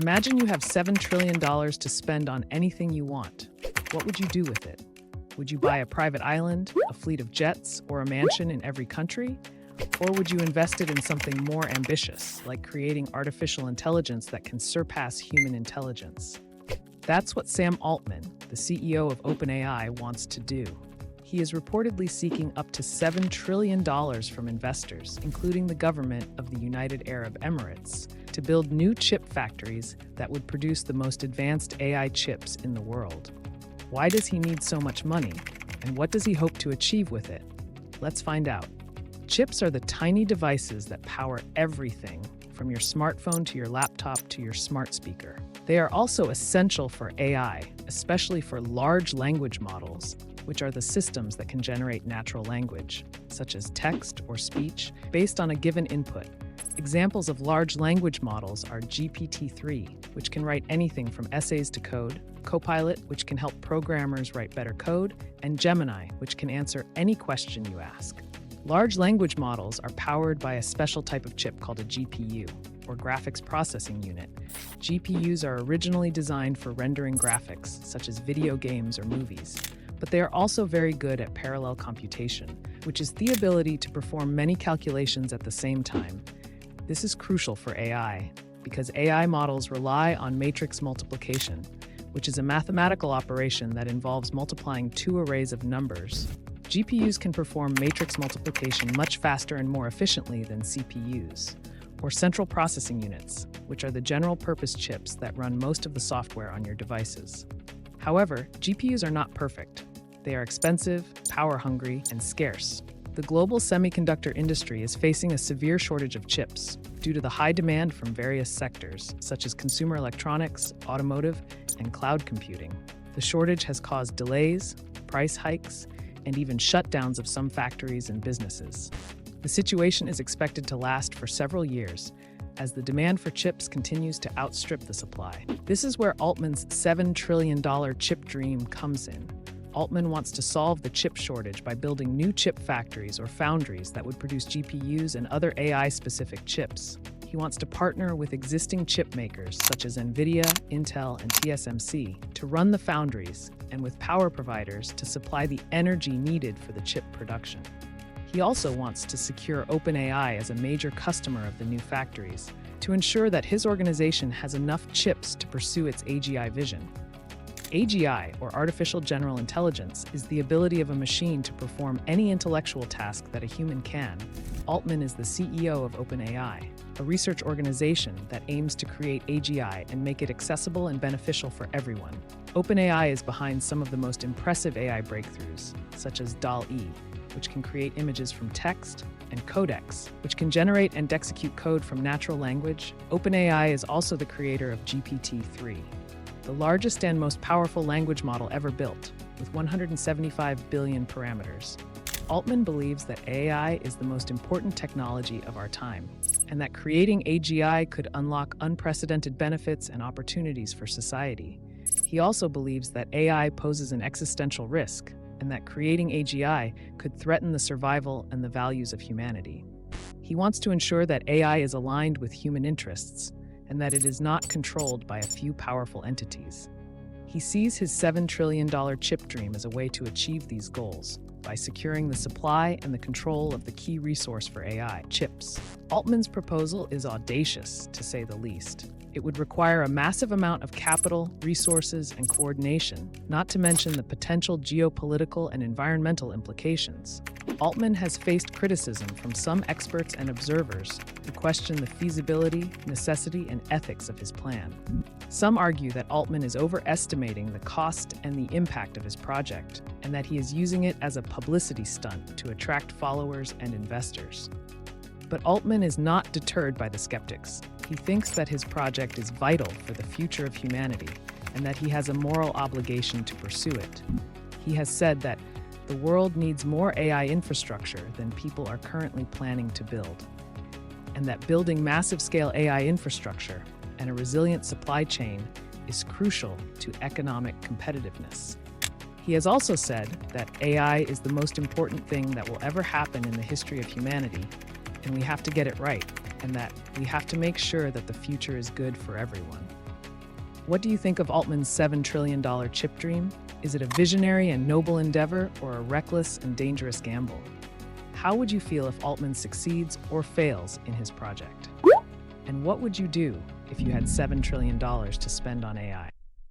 Imagine you have $7 trillion to spend on anything you want. What would you do with it? Would you buy a private island, a fleet of jets, or a mansion in every country? Or would you invest it in something more ambitious, like creating artificial intelligence that can surpass human intelligence? That's what Sam Altman, the CEO of OpenAI, wants to do. He is reportedly seeking up to $7 trillion from investors, including the government of the United Arab Emirates, to build new chip factories that would produce the most advanced AI chips in the world. Why does he need so much money, and what does he hope to achieve with it? Let's find out. Chips are the tiny devices that power everything, from your smartphone to your laptop to your smart speaker. They are also essential for AI, especially for large language models, which are the systems that can generate natural language, such as text or speech, based on a given input. Examples of large language models are GPT-3, which can write anything from essays to code, Copilot, which can help programmers write better code, and Gemini, which can answer any question you ask. Large language models are powered by a special type of chip called a GPU, or graphics processing unit. GPUs are originally designed for rendering graphics, such as video games or movies. But they are also very good at parallel computation, which is the ability to perform many calculations at the same time. This is crucial for AI, because AI models rely on matrix multiplication, which is a mathematical operation that involves multiplying two arrays of numbers. GPUs can perform matrix multiplication much faster and more efficiently than CPUs, or central processing units, which are the general-purpose chips that run most of the software on your devices. However, GPUs are not perfect. They are expensive, power-hungry, and scarce. The global semiconductor industry is facing a severe shortage of chips due to the high demand from various sectors, such as consumer electronics, automotive, and cloud computing. The shortage has caused delays, price hikes, and even shutdowns of some factories and businesses. The situation is expected to last for several years, as the demand for chips continues to outstrip the supply. This is where Altman's $7 trillion chip dream comes in. Altman wants to solve the chip shortage by building new chip factories or foundries that would produce GPUs and other AI-specific chips. He wants to partner with existing chip makers such as NVIDIA, Intel, and TSMC to run the foundries, and with power providers to supply the energy needed for the chip production. He also wants to secure OpenAI as a major customer of the new factories to ensure that his organization has enough chips to pursue its AGI vision. AGI, or Artificial General Intelligence, is the ability of a machine to perform any intellectual task that a human can. Altman is the CEO of OpenAI, a research organization that aims to create AGI and make it accessible and beneficial for everyone. OpenAI is behind some of the most impressive AI breakthroughs, such as DALL-E, which can create images from text, and Codex, which can generate and execute code from natural language. OpenAI is also the creator of GPT-3, the largest and most powerful language model ever built, with 175 billion parameters. Altman believes that AI is the most important technology of our time, and that creating AGI could unlock unprecedented benefits and opportunities for society. He also believes that AI poses an existential risk, and that creating AGI could threaten the survival and the values of humanity. He wants to ensure that AI is aligned with human interests, and that it is not controlled by a few powerful entities. He sees his $7 trillion chip dream as a way to achieve these goals by securing the supply and the control of the key resource for AI, chips. Altman's proposal is audacious, to say the least. It would require a massive amount of capital, resources, and coordination, not to mention the potential geopolitical and environmental implications. Altman has faced criticism from some experts and observers who question the feasibility, necessity, and ethics of his plan. Some argue that Altman is overestimating the cost and the impact of his project, and that he is using it as a publicity stunt to attract followers and investors. But Altman is not deterred by the skeptics. He thinks that his project is vital for the future of humanity, and that he has a moral obligation to pursue it. He has said that the world needs more AI infrastructure than people are currently planning to build, and that building massive-scale AI infrastructure and a resilient supply chain is crucial to economic competitiveness. He has also said that AI is the most important thing that will ever happen in the history of humanity, and we have to get it right, and that we have to make sure that the future is good for everyone. What do you think of Altman's $7 trillion chip dream? Is it a visionary and noble endeavor or a reckless and dangerous gamble? How would you feel if Altman succeeds or fails in his project? And what would you do if you had $7 trillion to spend on AI?